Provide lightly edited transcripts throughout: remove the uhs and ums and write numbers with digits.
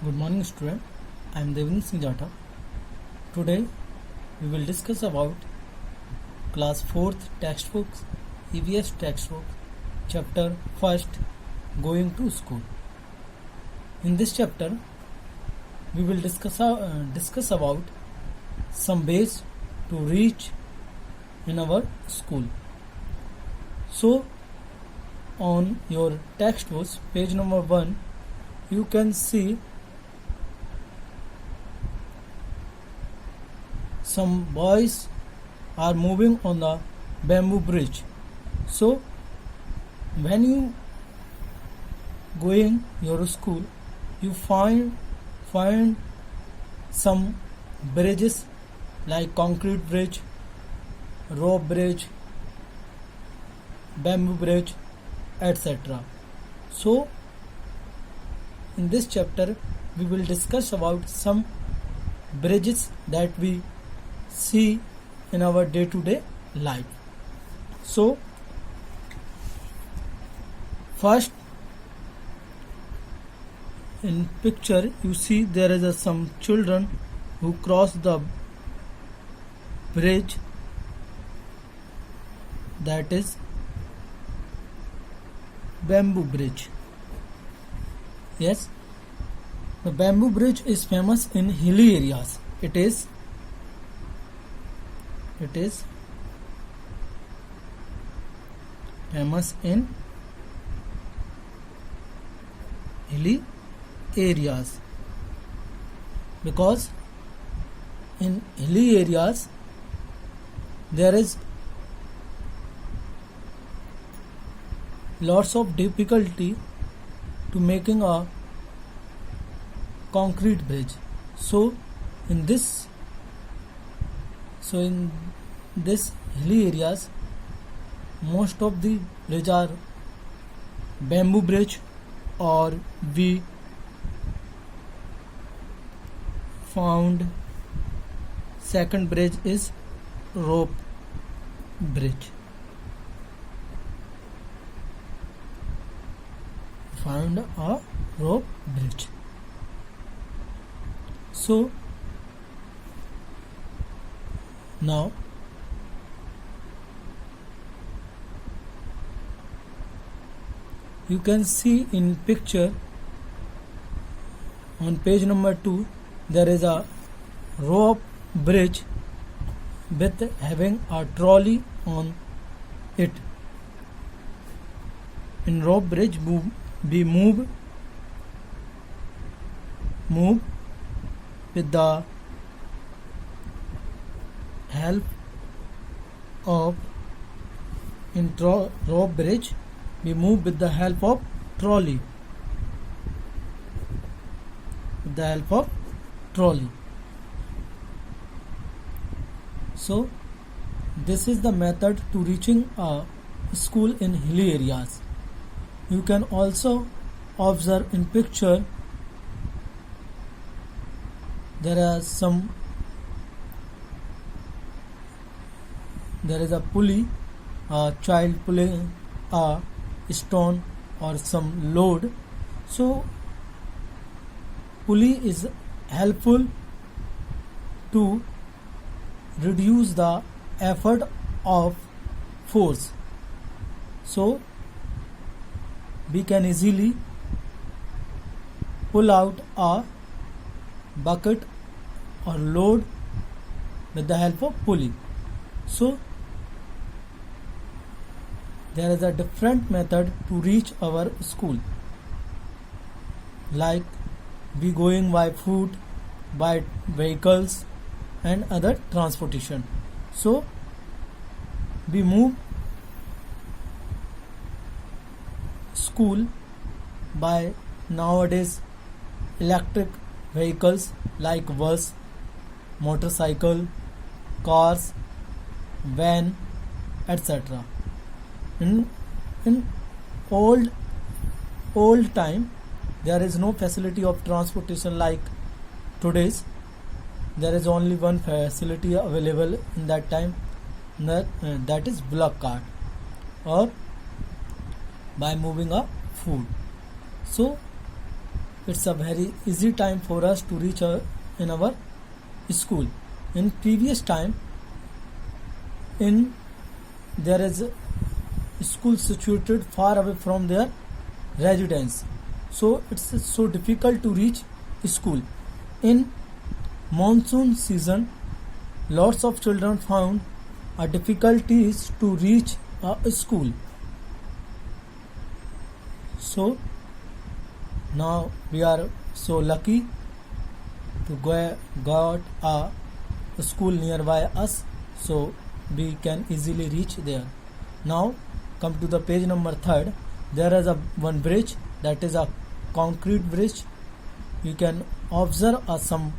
Good morning student. I am Devendra Singh Jata. Today we will discuss about class 4th textbooks, EVS textbook, chapter 1st, going to school. In this chapter we will discuss about some ways to reach in our school. So on your textbooks, page number 1, you can see some boys are moving on the bamboo bridge. So when you going your school, you find some bridges like concrete bridge, rope bridge, bamboo bridge, etc. So in this chapter we will discuss about some bridges that we see in our day-to-day life. So first, in picture you see there is some children who cross the bridge, that is bamboo bridge. Yes, the bamboo bridge is famous in hilly areas. It is famous in hilly areas because in hilly areas there is lots of difficulty to making a concrete bridge. So in this hilly areas, most of the bridge are bamboo bridge, or we found second bridge is rope bridge. Found a rope bridge. So now you can see in picture on page number 2 there is a rope bridge with having a trolley on it. In rope bridge we move with the help of rope bridge we move with the help of trolley. So this is the method to reaching a school in hilly areas. You can also observe in picture there is a pulley, a child pulling a stone or some load. So pulley is helpful to reduce the effort of force. So we can easily pull out a bucket or load with the help of pulley. So there is a different method to reach our school, like we going by foot, by vehicles and other transportation. So we move school by nowadays electric vehicles like bus, motorcycle, cars, van, etc. In old time there is no facility of transportation like today's. There is only one facility available in that time, that is block cart or by moving a food. So it's a very easy time for us to reach in our school. In previous time, in there is a school situated far away from their residence, so it's so difficult to reach school. In monsoon season, lots of children found a difficulties to reach a school. So now we are so lucky to got a school nearby us, so we can easily reach there. Now come to the page number 3rd. There is a one bridge, that is a concrete bridge. You can observe some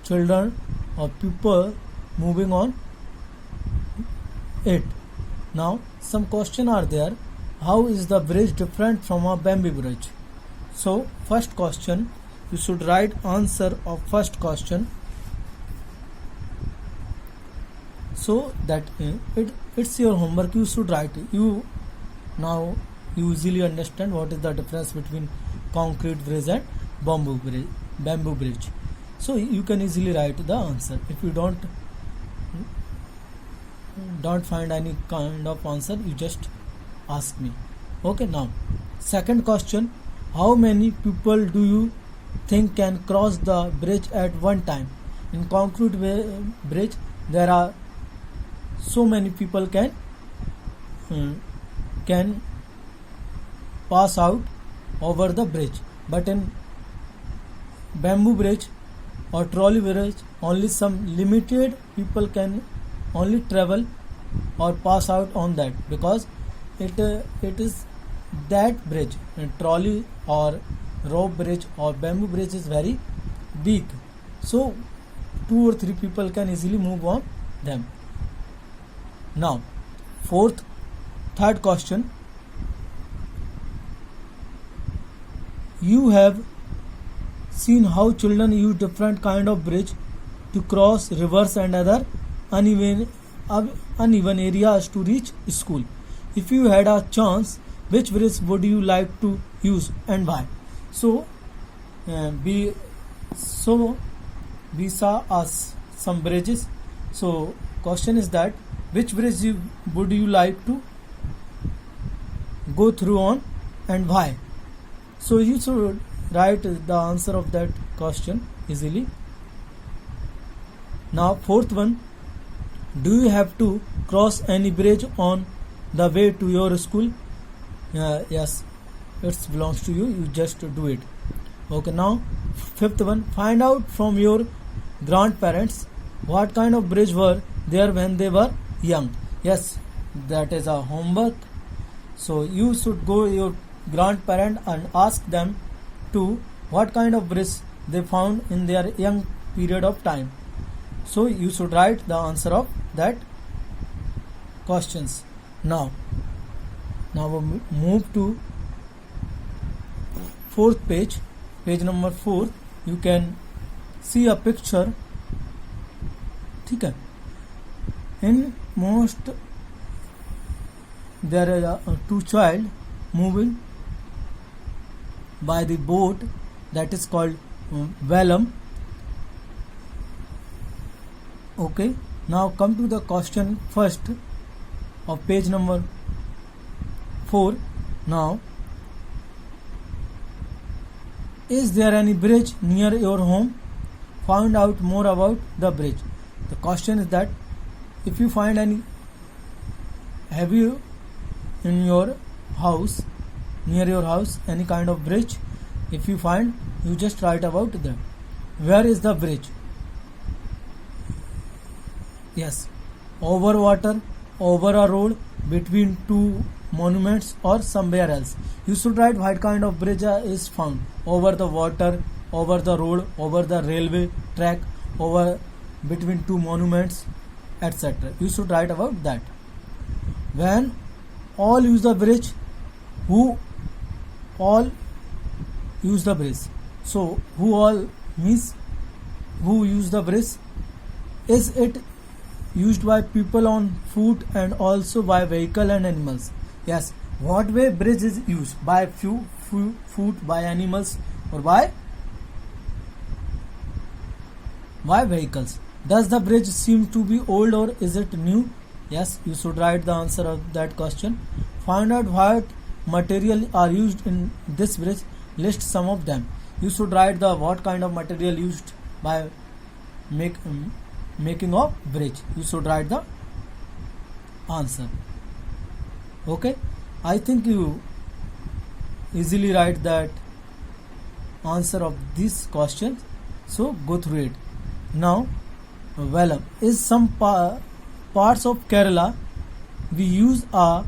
children or people moving on it. Now some question are there. How is the bridge different from a bamboo bridge? So first question, you should write answer of first question, so that it's your homework. You should write. You now you easily understand what is the difference between concrete bridge and bamboo bridge. So you can easily write the answer. If you don't find any kind of answer, you just ask me. Okay, now second question, how many people do you think can cross the bridge at one time? In concrete bridge, there are so many people can pass out over the bridge, but in bamboo bridge or trolley bridge, only some limited people can only travel or pass out on that, because it is that bridge, trolley or rope bridge or bamboo bridge is very big, so 2 or 3 people can easily move on them. Now third question, you have seen how children use different kind of bridge to cross rivers and other uneven areas to reach school. If you had a chance, which bridge would you like to use and why? So we saw us some bridges. So question is that which bridge would you like to go through on and why? So you should write the answer of that question easily. Now fourth one, do you have to cross any bridge on the way to your school? Yes, it belongs to you. You just do it. Okay, now fifth one, find out from your grandparents what kind of bridge were there when they were young. Yes, that is a homework. So you should go your grandparent and ask them to what kind of bridge they found in their young period of time. So you should write the answer of that questions. Now we move to 4th page number 4. You can see a picture. Okay. In most there are 2 child moving by the boat that is called vellum. Okay, now come to the question first of page number 4. Now, is there any bridge near your home? Find out more about the bridge. The question is that if you find any, have you in your house, near your house, any kind of bridge? If you find, you just write about that. Where is the bridge? Yes, over water, over a road, between 2 monuments or somewhere else. You should write what kind of bridge is found. Over the water, over the road, over the railway track, over between 2 monuments, etc. You should write about that. When all use the bridge, who all use the bridge? So who all means who use the bridge? Is it used by people on foot and also by vehicle and animals? Yes. What way bridge is used? By few foot, by animals, or why vehicles? Does the bridge seem to be old or is it new? Yes, you should write the answer of that question. Find out what material are used in this bridge. List some of them. You should write the what kind of material used by making of bridge. You should write the answer. Okay, I think you easily write that answer of this question. So go through it. Now, Vellum is some parts of Kerala. We use a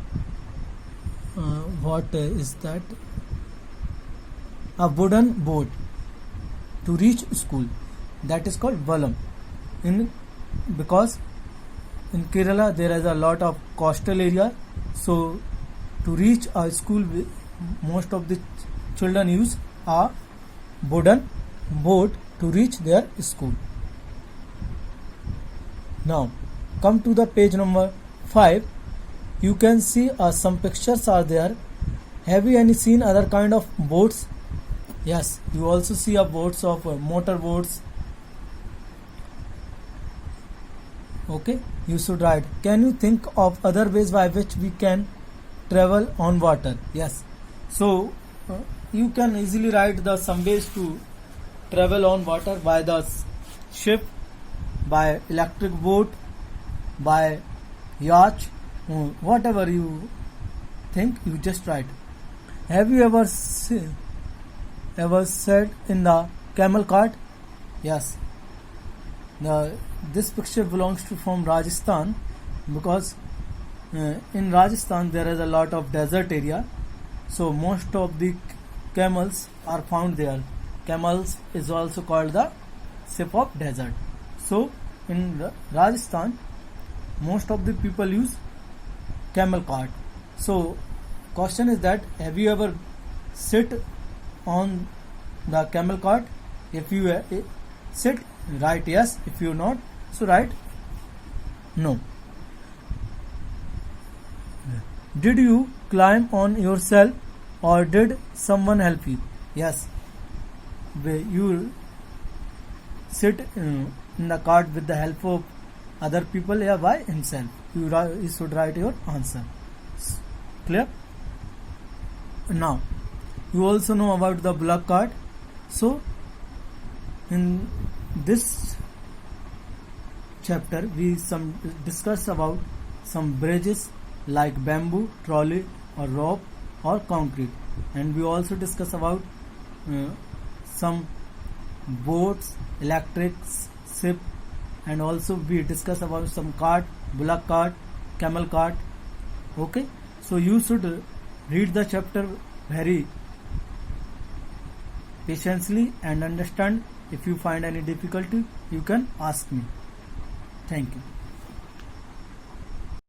what is that? A wooden boat to reach school. That is called Vellum. Because in Kerala there is a lot of coastal area, so to reach a school, most of the children use a wooden boat to reach their school. Now come to the page number 5. You can see some pictures are there. Have you any seen other kind of boats? Yes, you also see a boats of motor boats. Okay, you should write. Can you think of other ways by which we can travel on water? Yes, so you can easily write the some ways to travel on water: by the ship, by electric boat, by yacht, whatever you think, you just write. Have you ever sat in the camel cart? Yes. This picture belongs to from Rajasthan, because in Rajasthan there is a lot of desert area, so most of the camels are found there. Camels is also called the ship of desert. So in Rajasthan most of the people use camel cart. So question is that, have you ever sit on the camel cart? If you sit, write yes. If you not, so write no. Did you climb on yourself or did someone help you? Yes, you sit in the cart with the help of other people, yeah, by himself. You should write your answer. Clear? Now you also know about the bullock cart. So in this chapter we discuss about some bridges like bamboo, trolley or rope or concrete, and we also discuss about some boats, electric ship, and also we discuss about some cart, bullock cart, camel cart. Okay, so you should read the chapter very patiently and understand. If you find any difficulty, you can ask me. Thank you.